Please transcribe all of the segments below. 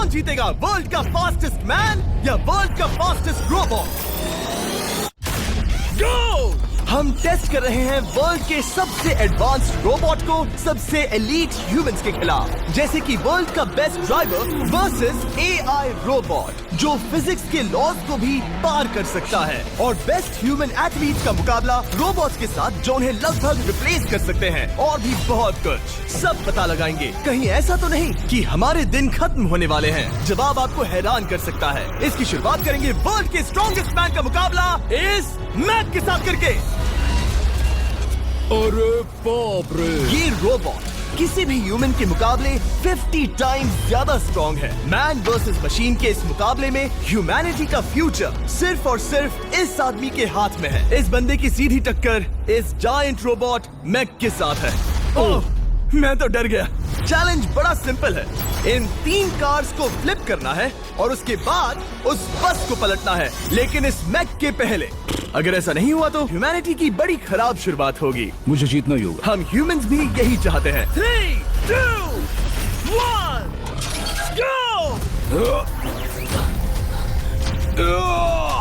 कौन जीतेगा, वर्ल्ड का फास्टेस्ट मैन या वर्ल्ड का फास्टेस्ट रोबोट? गो! हम टेस्ट कर रहे हैं वर्ल्ड के सबसे एडवांस्ड रोबोट को सबसे एलीट ह्यूमंस के खिलाफ, जैसे कि वर्ल्ड का best driver versus AI robot जो फिजिक्स के लॉज को भी पार कर सकता है, और बेस्ट ह्यूमन एथलीट का मुकाबला रोबोट्स के साथ जो उन्हें लगभग रिप्लेस कर सकते हैं, और भी बहुत कुछ। सब पता लगाएंगे। कहीं ऐसा तो नहीं कि हमारे दिन खत्म होने वाले हैं? जवाब आपको हैरान कर सकता है। इसकी शुरुआत करेंगे वर्ल्ड के स्ट्रॉन्गेस्ट मैन का मुकाबला इस मैक के साथ करके। अरे बाप रे! ये रोबोट किसी भी ह्यूमन के मुकाबले 50 टाइम्स ज्यादा स्ट्रॉन्ग है। मैन वर्सेस मशीन के इस मुकाबले में ह्यूमैनिटी का फ्यूचर सिर्फ और सिर्फ इस आदमी के हाथ में है। इस बंदे की सीधी टक्कर इस जायंट रोबोट मैक के साथ है। ओह, मैं तो डर गया। चैलेंज बड़ा सिंपल है। इन 3 कार्स को फ्लिप करना है और उसके बाद उस बस को पलटना है, लेकिन इस मैक के पहले। अगर ऐसा नहीं हुआ तो ह्यूमैनिटी की बड़ी खराब शुरुआत होगी। मुझे जीतना ही होगा। हम ह्यूमंस भी यही चाहते हैं। 3, 2, 1, go!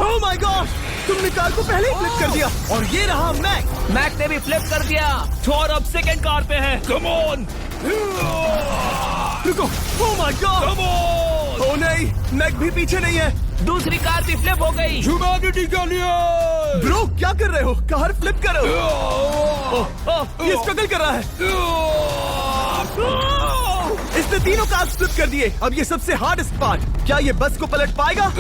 Oh my God! तुमने कार को पहले ही फ्लिप कर दिया, और ये रहा मैक। मैक ने भी फ्लिप कर दिया। थॉर अब सेकंड कार पे है। Come on! रुको! Oh my God! Come on! Oh नहीं, मैक भी पीछे नहीं है। दूसरी कार भी फ्लिप हो गई। ह्यूमैनिटी के लिए! ब्रो, क्या कर रहे हो? कार फ्लिप करो। ये स्ट्रगल कर रहा है। इसने तीनों कार फ्लिप कर दिए। अब ये सबसे हार्डेस्ट पार्ट। क्या ये बस को पलट पाएगा?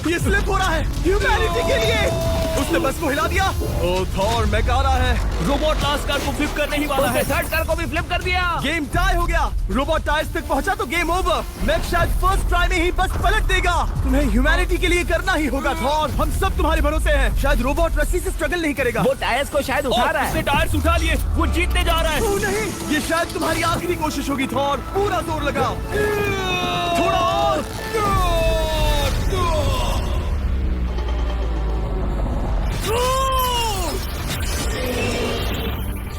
ये स्लिप हो रहा है ह्यूमैनिटी के लिए। उसने बस को हिला दिया। ओ थॉर, मैक आ रहा है। रोबोट लास्ट कार को फ्लिप करने ही वाला है। थर्ड कार को भी फ्लिप कर दिया। गेम टाई हो गया। रोबोट टायर्स तक पहुंचा तो गेम ओवर। मैक शायद फर्स्ट ट्राई में ही बस पलट देगा। तुम्हें ह्यूमैनिटी के लिए करना ही होगा थॉर। हम सब तुम्हारे भरोसे हैं। शायद रोबोट रस्सी से स्ट्रगल नहीं करेगा। वो टायर्स को शायद उठा रहा है। उसने टायर्स उठा लिए। वो जीतने जा रहा है। ओह नहीं, ये शायद तुम्हारी आखिरी कोशिश होगी थॉर। पूरा जोर लगाओ। थोड़ा और।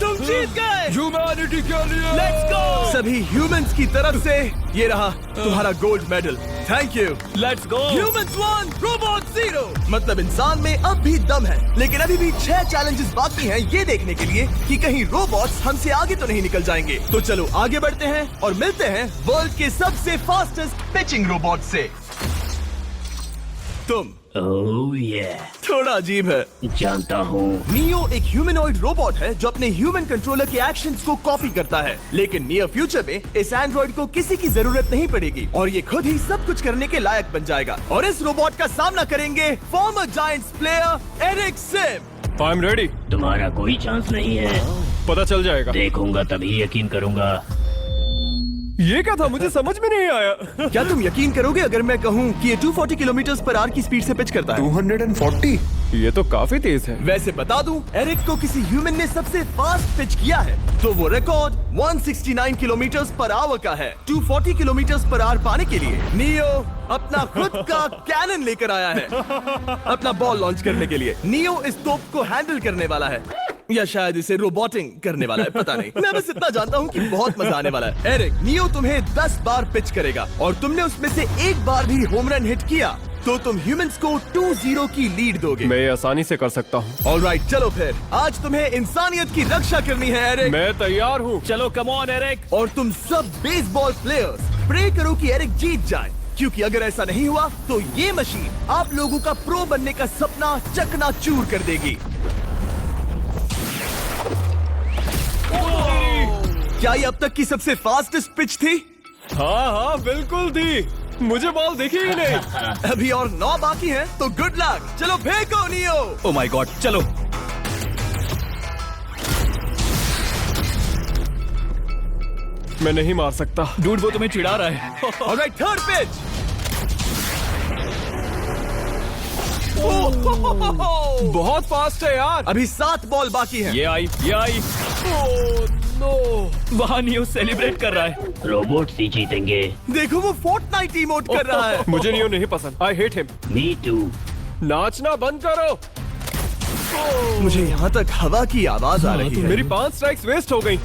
तुम जीत गए। ह्यूमैनिटी के लिए! Let's go! सभी ह्यूमंस की तरफ से ये रहा तुम्हारा gold medal. Thank you. Let's go. Humans 1, robot 0। मतलब इंसान में अब भी दम है, लेकिन अभी भी 6 चैलेंजेस बाकी हैं ये देखने के लिए कि कहीं रोबोट्स हमसे आगे तो नहीं निकल जाएंगे। तो चलो आगे बढ़ते हैं और मिलते हैं वर्ल्ड के सबसे फास्टेस्ट पिचिंग रोबोट से। तुम ओह ये थोड़ा अजीब है, जानता हूँ। नियो एक ह्यूमनॉइड रोबोट है जो अपने ह्यूमन कंट्रोलर के एक्शंस को कॉपी करता है, लेकिन नियर फ्यूचर में इस एंड्रॉइड को किसी की जरूरत नहीं पड़ेगी और ये खुद ही सब कुछ करने के लायक बन जाएगा। और इस रोबोट का सामना करेंगे former Giants player Eric Sim. I am ready. तुम्हारा कोई चांस नहीं है। पता चल जाएगा। देखूंगा तभी यकीन करूंगा। ये क्या था? मुझे समझ में नहीं आया। क्या तुम यकीन करोगे अगर मैं कहूँ कि ये 240 किलोमीटर पर आवर की स्पीड से पिच करता है? 240? ये तो काफी तेज है। वैसे बता दूं, एरिक को किसी ह्यूमन ने सबसे फास्ट पिच किया है तो वो रिकॉर्ड 169 किलोमीटर पर आवर का है। 240 किलोमीटर पर आवर पाने के लिए नियो अपना खुद का कैनन लेकर आया है अपना बॉल लॉन्च करने के लिए। नियो इस तोप को हैंडल करने वाला है, या शायद इसे रोबोटिंग करने वाला है, पता नहीं। मैं बस इतना जानता हूँ कि बहुत मजा आने वाला है। एरिक, नियो तुम्हें 10 बार पिच करेगा और तुमने उसमें से एक बार भी होम रन हिट किया तो तुम ह्यूमंस को 2-0 की लीड दोगे। मैं ये आसानी से कर सकता हूँ। ऑलराइट, चलो फिर आज तुम्हें इंसानियत की रक्षा करनी है एरिक। मैं तैयार हूँ। चलो कम ऑन एरिक। और तुम सब बेसबॉल प्लेयर्स प्रे करो कि एरिक जीत जाए, क्योंकि अगर ऐसा नहीं हुआ तो ये मशीन आप लोगों का प्रो बनने का सपना चकनाचूर कर देगी। क्या ये अब तक की सबसे फास्टेस्ट पिच थी? हाँ बिल्कुल थी। मुझे बॉल दिखी ही नहीं। अभी और 9 बाकी हैं, तो गुड लक। चलो फेंको नियो। ओह माय गॉड, चलो। मैं नहीं मार सकता। डूड वो तुम्हें चिढ़ा रहा है। Alright, third pitch. बहुत फास्ट है यार। अभी 7 बॉल बाकी हैं। ये आई। Oh no. वहाँ नियो सेलिब्रेट कर रहा है। रोबोट ही जीतेंगे। देखो वो फोर्टनाइट इमोट कर रहा है। मुझे नियो नहीं पसंद। I hate him. Me too. नाचना बंद करो। मुझे यहाँ तक हवा की आवाज आ रही है। मेरी 5 स्ट्राइक्स वेस्ट हो गई।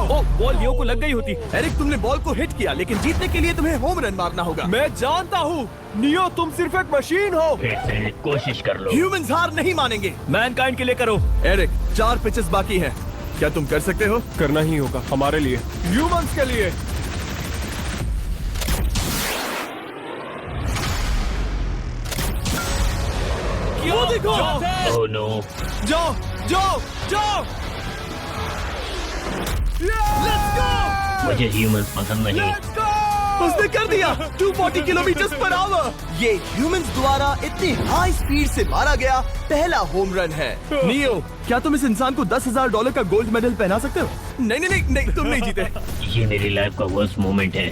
ओ बॉल लियो को लग गई होती। एरिक, तुमने बॉल को हिट किया, लेकिन जीतने के लिए तुम्हें होम रन मारना होगा। मैं जानता हूँ नियो, तुम सिर्फ एक मशीन हो। फिर से कोशिश कर लो। ह्यूमंस हार नहीं मानेंगे। मैनकाइंड के लिए करो। एरिक, 4 पिचेस बाकी हैं। क्या तुम कर सकते हो? करना ही होगा हमारे लिए, ह्यूमंस के लिए। वो देखो। Oh no. जाओ जाओ जाओ। Let's go. मुझे ह्यूमंस पसंद नहीं। उसने कर दिया 240 किलोमीटर पर आवर। ये ह्यूमंस द्वारा इतनी हाई स्पीड से मारा गया पहला होम रन है। नियो, क्या तुम इस इंसान को $10,000 का गोल्ड मेडल पहना सकते हो? नहीं नहीं नहीं, नहीं तुम नहीं जीते। ये मेरी लाइफ का वर्स्ट मोमेंट है।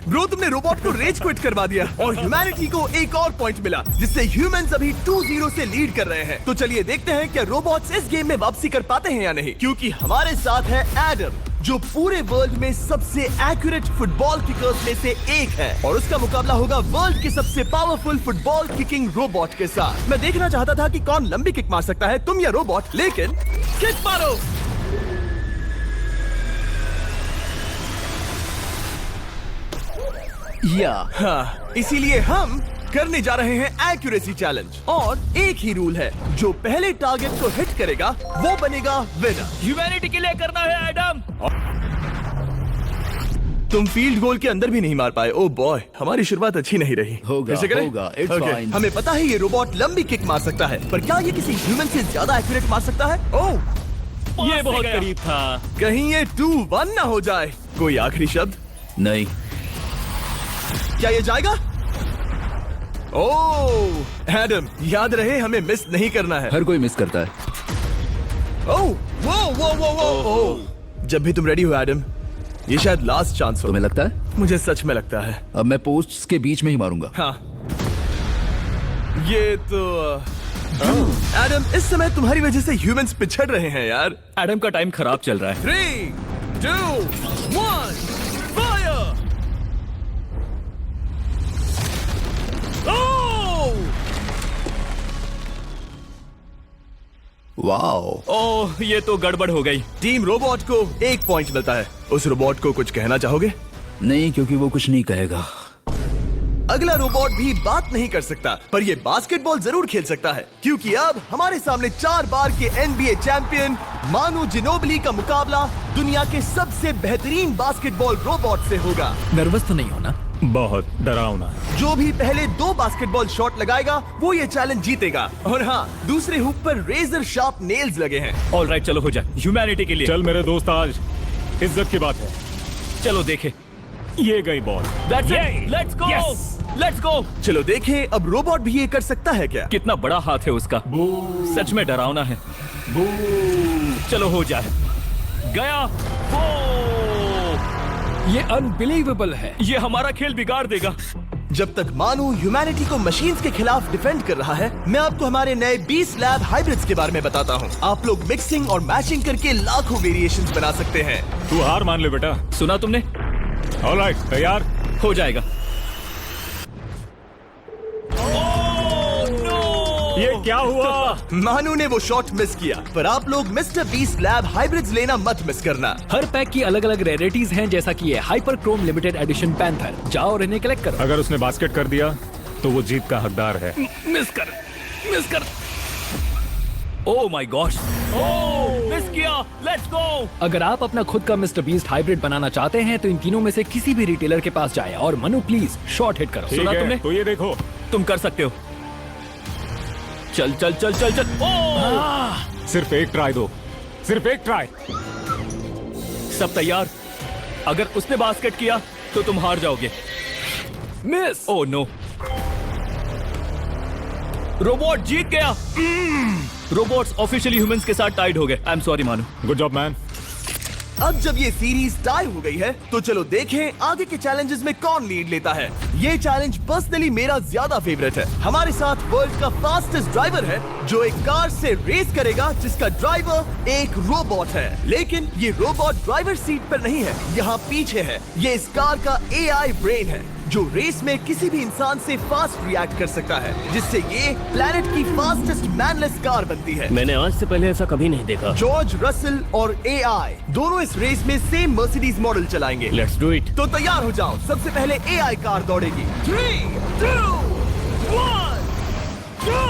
ब्रो, तुमने रोबोट को रेज क्विट करवा दिया और ह्यूमैनिटी को एक और पॉइंट मिला, जिससे ह्यूमंस अभी 2-0 से लीड कर रहे हैं। तो चलिए देखते हैं क्या रोबोट्स इस गेम में वापसी कर पाते हैं या नहीं, क्योंकि हमारे साथ है एडम, जो पूरे वर्ल्ड में सबसे एक्यूरेट फुटबॉल किकर्स में से एक है, और उसका मुकाबला होगा वर्ल्ड के सबसे पावरफुल फुटबॉल किकिंग रोबोट के साथ। मैं देखना चाहता था कि कौन लंबी किक मार सकता है, तुम या रोबोट, लेकिन किक मारो। हाँ, इसीलिए हम करने जा रहे हैं एक्यूरेसी चैलेंज, और एक ही रूल है, जो पहले टारगेट को हिट करेगा वो बनेगा विनर। ह्यूमैनिटी के लिए करना है एडम। तुम फील्ड गोल के अंदर भी नहीं मार पाए। ओ बॉय, हमारी शुरुआत अच्छी नहीं रही। होगा, फिर से करें? होगा, it's Okay, fine. हमें पता है ये रोबोट लंबी किक मार सकता है, पर क्या ये किसी ह्यूमन से ज्यादा एक्यूरेट मार सकता है? ओह, ये बहुत करीब था। कहीं ये 2-1 ना हो जाए। कोई आखिरी शब्द? नहीं। क्या ये जाएगा? ओह एडम, याद रहे हमें मिस नहीं करना है। हर कोई मिस करता है। ओह वो वो वो वो ओह। जब भी तुम रेडी हो एडम, ये शायद लास्ट चांस हो। तुम्हें लगता है? मुझे सच में लगता है। अब मैं पोस्ट्स के बीच में ही मारूंगा। हाँ, ये तो एडम, इस समय तुम्हारी वजह से ह्यूमंस पिछड़ रहे हैं यार। एडम का टाइम खराब चल रहा है। 3, 2, 1, फायर! वाओ। ओह, ये तो गड़बड़ हो गई। टीम रोबोट को 1 पॉइंट मिलता है। उस रोबोट को कुछ कहना चाहोगे? नहीं, क्योंकि वो कुछ नहीं कहेगा। अगला रोबोट भी बात नहीं कर सकता, पर ये बास्केटबॉल जरूर खेल सकता है, क्योंकि अब हमारे सामने 4 बार के NBA चैंपियन मानू जिनोबिली का मुकाबला दुनिया के सबसे बेहतरीन बास्केटबॉल रोबोट से होगा। नर्वस तो नहीं होना? बहुत डरावना। जो भी पहले 2 बास्केटबॉल शॉट लगाएगा वो ये चैलेंज जीतेगा। और हाँ, दूसरे हुक पर रेजर शार्प नेल्स लगे हैं। ऑल राइट, चलो हो जाए ह्यूमैनिटी के लिए। चल मेरे दोस्त, आज इज्जत की बात है। चलो देखे। ये गई ball. Let's go, let's go. चलो देखें अब रोबोट भी ये कर सकता है क्या? कितना बड़ा हाथ है उसका, सच में डरावना है। चलो हो जाए। गया। ये अनबिलीवेबल है। ये हमारा खेल बिगाड़ देगा। जब तक मानू ह्यूमैनिटी को मशीन्स के खिलाफ डिफेंड कर रहा है, मैं आपको हमारे नए 20 लैब हाइब्रिड्स के बारे में बताता हूँ। आप लोग मिक्सिंग और मैचिंग करके लाखों वेरिएशंस बना सकते हैं। तू हार मान ले बेटा। सुना तुमने? ऑलराइट, तैयार? हो जाएगा। ये क्या हुआ? मानू ने वो शॉट मिस किया, पर आप लोग मिस्टर 20 लैब हाइब्रिड्स लेना मत मिस करना। हर पैक की अलग अलग रेयरिटीज हैं, जैसा कि ये hyper Chrome limited edition panther. जाओ और इन्हें कलेक्ट करो। अगर उसने बास्केट कर दिया तो वो जीत का हकदार है। मिस कर। ओह माय गॉश, मिस किया। Let's go. अगर आप अपना खुद का मिस्टर बीस्ट हाइब्रिड बनाना चाहते हैं तो इन तीनों में से किसी भी रिटेलर के पास जाए और मनु प्लीज शॉट हिट करो। ठीक सुना है, तुमने? तो ये देखो। तुम कर सकते हो। चल। सिर्फ एक ट्राई दो, सिर्फ एक ट्राई। सब तैयार? अगर उसने बास्केट किया तो तुम हार जाओगे। मिस। ओह नो, रोबोट जीत गया। रोबोट्स ऑफिशियली ह्यूमंस के साथ टाइड हो गए। आई एम सॉरी मानू। Good job man. अब जब ये सीरीज टाई हो गई है, तो चलो देखें आगे के चैलेंजेस में कौन लीड लेता है। ये चैलेंज पर्सनली मेरा ज्यादा फेवरेट है। हमारे साथ वर्ल्ड का फास्टेस्ट ड्राइवर है, जो एक कार से रेस करेगा जिसका ड्राइवर एक रोबोट है। लेकिन ये रोबोट ड्राइवर सीट पर नहीं है, यहाँ पीछे है। ये इस कार का AI ब्रेन है। जो रेस में किसी भी इंसान से फास्ट रिएक्ट कर सकता है, जिससे ये प्लेनेट की फास्टेस्ट मैनलेस कार बनती है। मैंने आज से पहले ऐसा कभी नहीं देखा। जॉर्ज रसल और एआई दोनों इस रेस में सेम मर्सिडीज मॉडल चलाएंगे। Let's do it. तो तैयार हो जाओ, सबसे पहले एआई कार दौड़ेगी। 3, 2, 1, go!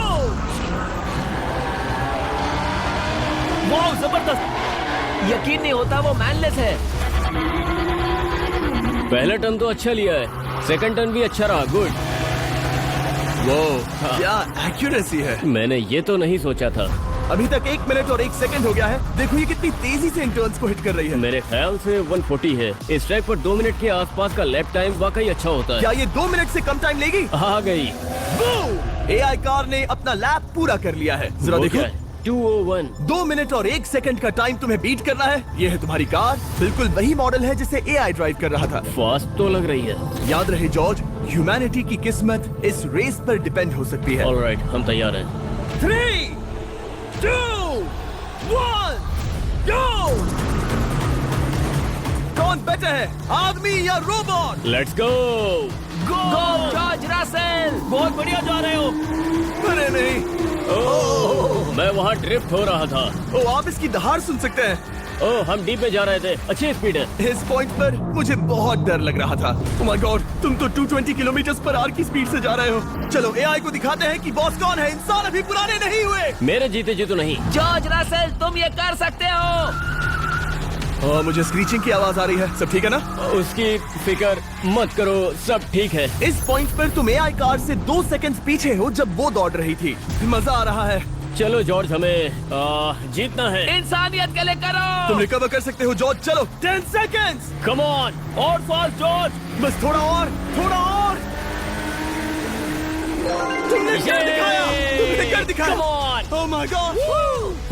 वाह, जबरदस्त! यकीन नहीं होता वो मैनलेस है। पहला टर्न तो अच्छा लिया है, सेकंड टर्न भी अच्छा रहा। गुड। वो क्या एक्यूरेसी है। मैंने ये तो नहीं सोचा था। अभी तक 1 मिनट और 1 सेकंड हो गया है। देखो ये कितनी तेजी से इन टर्न्स को हिट कर रही है। मेरे ख्याल से 140 है। इस ट्रैक पर 2 मिनट के आसपास का लैप टाइम वाकई अच्छा होता है। क्या ये 2 मिनट से कम टाइम लेगी? आ गई। एआई कार ने अपना लैप पूरा कर लिया है। जरा वो देखो, क्या है? 201। 2 मिनट और 1 सेकंड का टाइम तुम्हें बीट करना है। ये है तुम्हारी कार, बिल्कुल वही मॉडल है जिसे एआई ड्राइव कर रहा था। फास्ट तो लग रही है। याद रहे जॉर्ज, ह्यूमैनिटी की किस्मत इस रेस पर डिपेंड हो सकती है। ऑलराइट, हम तैयार हैं। 3, 2, 1, go! कौन बेटर है, आदमी या robot? Let's go. Go George Russell, बहुत बढ़िया जा रहे हो। अरे नहीं, मैं वहाँ ड्रिफ्ट हो रहा था। ओ आप इसकी दहाड़ सुन सकते हैं। ओह, हम डीप में जा रहे थे। अच्छी स्पीड है। इस पॉइंट पर मुझे बहुत डर लग रहा था। ओह माय गॉड, तुम तो 220 किलोमीटर पर आवर की स्पीड से जा रहे हो। चलो एआई को दिखाते हैं कि बॉस कौन है। इंसान अभी पुराने नहीं हुए। मेरे जीते जी तो नहीं। जॉर्ज रसेल, तुम ये कर सकते हो। मुझे स्क्रीचिंग की आवाज आ रही है। सब ठीक है ना? उसकी फिक्र मत करो, सब ठीक है। इस पॉइंट पर तुम एआई कार से 2 सेकंड पीछे हो जब वो दौड़ रही थी। मजा आ रहा है। चलो जॉर्ज, हमें जीतना है। इंसानियत के लिए करो। तुम रिकवर कर सकते हो जॉर्ज। चलो 10 सेकंड्स। कम ऑन, और फास्ट जॉर्ज। बस थोड़ा और, थोड़ा और। तुमने कर दिखाया, तुमने कर दिखाया। Come on! Oh my God!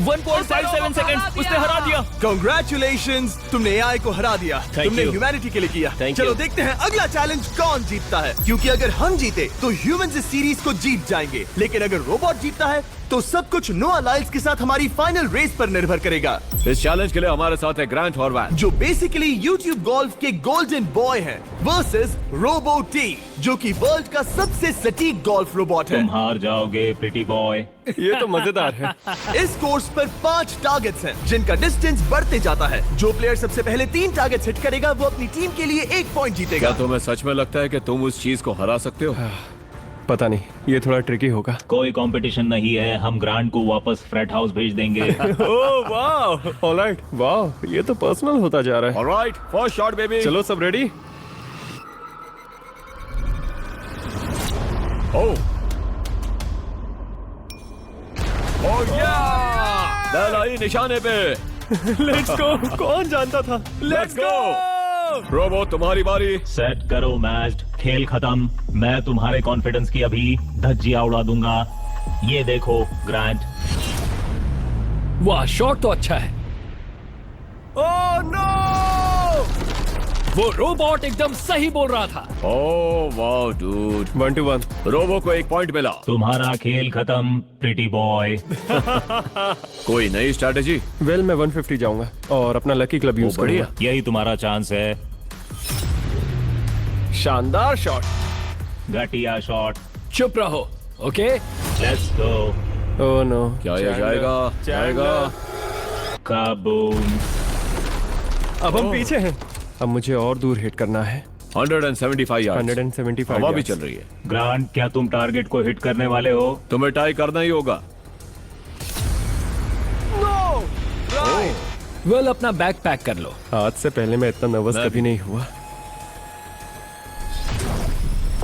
1.57 seconds, उसने हरा दिया। Congratulations, तुमने एआई को हरा दिया। Thank तुमने you. ह्यूमैनिटी के लिए किया। Thank चलो you. देखते हैं अगला चैलेंज कौन जीतता है, क्योंकि अगर हम जीते तो ह्यूमंस इस सीरीज को जीत जाएंगे, लेकिन अगर रोबोट जीतता है तो सब कुछ नोआ लाइल्स के साथ हमारी फाइनल रेस पर निर्भर करेगा। इस चैलेंज के लिए हमारे साथ है ग्रांट हॉर्वैन, जो बेसिकली YouTube गोल्फ के गोल्डन बॉय हैं, वर्सेस रोबो टी, जो कि वर्ल्ड का सबसे सटीक गोल्फ रोबोट है। हार जाओगे प्रिटी बॉय। ये तो मजेदार है। इस कोर्स पर 5 टारगेट्स हैं, जिनका डिस्टेंस बढ़ते जाता है। जो प्लेयर सबसे पहले 3 टारगेट्स हिट करेगा वो अपनी टीम के लिए 1 पॉइंट जीतेगा। क्या तुम्हें सच में लगता है कि तुम उस चीज को हरा सकते हो? पता नहीं, ये थोड़ा ट्रिकी होगा। कोई कंपटीशन नहीं है, हम ग्रांट को वापस फ्रेट हाउस भेज देंगे। ओह वाह, ऑलराइट, वाह, ये तो पर्सनल होता जा रहा है। Alright, first shot baby. चलो सब रेडी? ओह या, बैल आई निशाने पे। Let's go. कौन जानता था? Let's go. रोबो, तुम्हारी बारी। सेट करो मैच, खेल खत्म। मैं तुम्हारे कॉन्फिडेंस की अभी धज्जियां उड़ा दूंगा। ये देखो ग्रांट। वाह, शॉट तो अच्छा है। Oh no! वो रोबोट एकदम सही बोल रहा था। ओह वाह डूड, 1 to 1। रोबो को 1 पॉइंट मिला। तुम्हारा खेल खत्म प्रिटी बॉय। कोई नई स्ट्रैटेजी? वेल, मैं 150 जाऊंगा और अपना लकी क्लब यूज बढ़िया, करूंगा। यही तुम्हारा चांस है। शानदार शॉट। घटिया शॉट। चुप रहो, okay? Let's go. Oh no, क्या ये जाएगा? जाएगा। काबूम। अब हम पीछे हैं। अब मुझे और दूर हिट करना है। 175 यार्ड्स। 175 हवा भी चल रही है। ग्रांट, क्या तुम टारगेट को हिट करने वाले हो? तुम्हें टाई करना ही होगा। वेल, अपना बैग पैक कर लो। आज से पहले मैं इतना नर्वस कभी नहीं हुआ।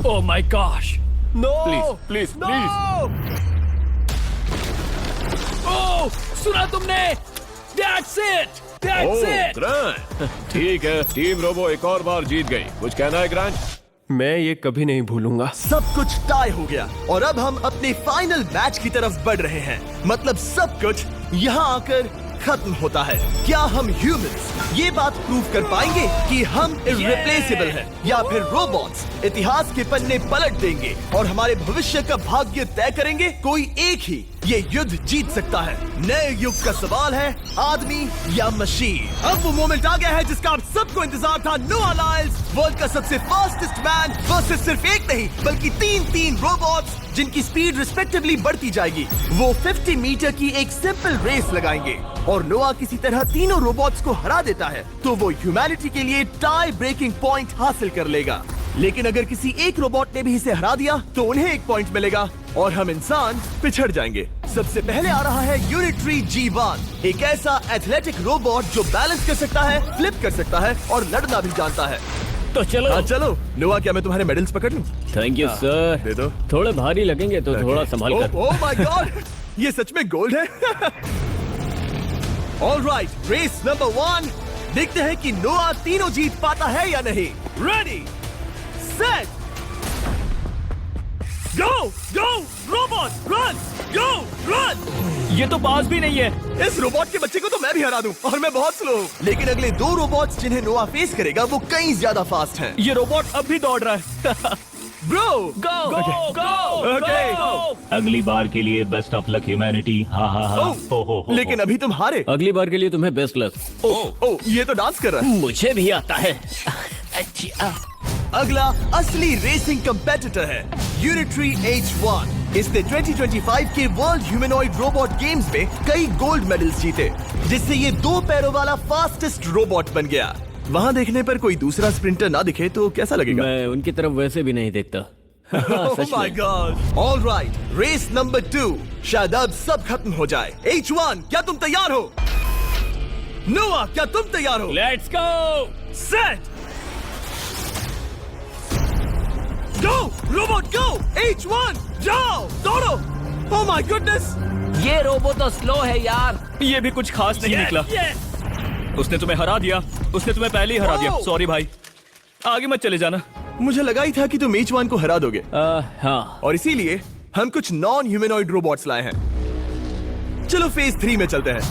Oh my gosh. No! Please please please. Oh, सुना तुमने? That's it! That's it! Grant, ठीक है, टीम रोबो एक और बार जीत गई। कुछ कहना है ग्रांट? मैं ये कभी नहीं भूलूंगा। सब कुछ टाई हो गया और अब हम अपने फाइनल मैच की तरफ बढ़ रहे हैं। मतलब सब कुछ यहाँ आकर खत्म होता है। क्या हम ह्यूमंस ये बात प्रूव कर पाएंगे कि हम इररिप्लेसेबल हैं, या फिर रोबोट्स इतिहास के पन्ने पलट देंगे और हमारे भविष्य का भाग्य तय करेंगे? कोई एक ही ये युद्ध जीत सकता है। नए युग का सवाल है आदमी या मशीन। अब वो मोमेंट आ गया है जिसका आप सबको इंतजार था। नोआ लाइल्स वर्ल्ड का सबसे फास्टेस्ट मैन वर्सेस सिर्फ एक नहीं बल्कि तीन रोबोट्स जिनकी स्पीड रिस्पेक्टिवली बढ़ती जाएगी। वो 50 मीटर की एक सिंपल रेस लगाएंगे और नोआ किसी तरह तीनों रोबोट्स को हरा देता है तो वो ह्यूमैनिटी के लिए टाई ब्रेकिंग पॉइंट हासिल कर लेगा। लेकिन अगर किसी एक रोबोट ने भी इसे हरा दिया तो उन्हें एक पॉइंट मिलेगा और हम इंसान पिछड़ जाएंगे। सबसे पहले आ रहा है यूनिट्री G1, एक ऐसा एथलेटिक रोबोट जो बैलेंस कर सकता है, फ्लिप कर सकता है और लड़ना भी जानता है। तो चलो। हाँ चलो। नोआ, क्या मैं तुम्हारे मेडल्स पकड़ लूं? Thank you sir. दे दो। थोड़े भारी लगेंगे तो थोड़ा संभाल कर। ओह माय गॉड, ये सच में गोल्ड है। Alright, race number 1। देखते हैं कि नोआ तीनों जीत पाता है या नहीं। रेडी, सेट, गो गो रोबोट, रन गो रन। ये तो पास भी नहीं है। इस रोबोट के बच्चे को तो मैं भी हरा दूं और मैं बहुत स्लो हूं। लेकिन अगले 2 रोबोट्स जिन्हें नोआ फेस करेगा वो कहीं ज्यादा फास्ट हैं। ये रोबोट अब भी दौड़ रहा है। ब्रो गो गो गो ओके। अगली बार के लिए बेस्ट ऑफ लक ह्यूमैनिटी। हाँ हाँ हाँ। हो। लेकिन अभी तुम हारे। अगली बार के लिए तुम्हें बेस्ट लक। ओ ये तो डांस कर रहा है। मुझे भी आता है। अगला असली रेसिंग कंपेटिटर है यूनिट्री H1। इसने 2025 के वर्ल्ड ह्यूमनॉइड रोबोट गेम्स में कई गोल्ड मेडल्स जीते जिससे ये 2 पैरों वाला फास्टेस्ट रोबोट बन गया। वहाँ देखने पर कोई दूसरा स्प्रिंटर ना दिखे तो कैसा लगेगा? मैं उनकी तरफ वैसे भी नहीं देखता। Oh my God! All right, race number 2। शायद अब सब खत्म हो जाए। H1, क्या तुम तैयार हो? नोआ, क्या तुम तैयार हो? Let's go. Set, go robot go. H1, जाओ दौड़ो। Oh my goodness! ये रोबो तो स्लो है यार। ये भी कुछ खास नहीं निकला। उसने तुम्हें हरा दिया। उसने तुम्हें पहले ही हरा दिया। Oh! सॉरी भाई, आगे मत चले जाना। मुझे लगा ही था कि तुम H1 को हरा दोगे हाँ। और इसीलिए हम कुछ नॉन ह्यूमनॉइड रोबोट्स लाए हैं। चलो फेज 3 में चलते हैं।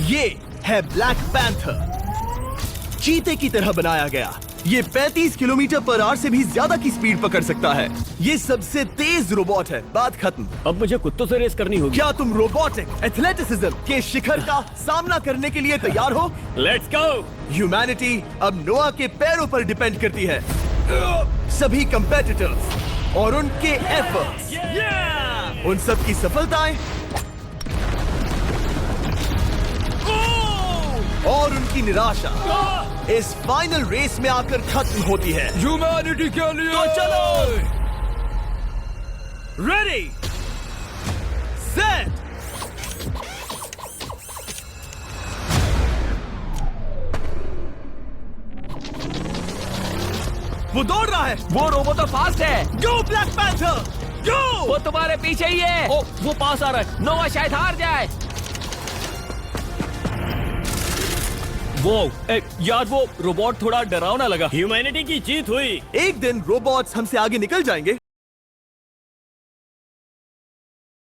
ये है ब्लैक पैंथर, चीते की तरह बनाया गया। ये 35 किलोमीटर पर आवर से भी ज्यादा की स्पीड पकड़ सकता है। ये सबसे तेज रोबोट है। बात खत्म। अब मुझे कुत्तों से रेस करनी होगी। क्या तुम रोबोटिक एथलेटिसिज्म के शिखर का सामना करने के लिए तैयार हो? Let's go. ह्यूमैनिटी अब नोआ के पैरों पर डिपेंड करती है। सभी कंपेटिटर्स और उनके एफर्ट्स, उन सब की सफलताएं और उनकी निराशा इस फाइनल रेस में आकर खत्म होती है। ह्यूमैनिटी के लिए तो चलो। रेडी, सेट, वो दौड़ रहा है। वो रोबो तो फास्ट है। गो ब्लैक पैंथर, गो। वो तुम्हारे पीछे ही है। ओ, वो पास आ रहा है। नोआ शायद हार जाए। वो यार, वो रोबोट थोड़ा डरावना लगा। ह्यूमैनिटी की जीत हुई। एक दिन रोबोट्स हमसे आगे निकल जाएंगे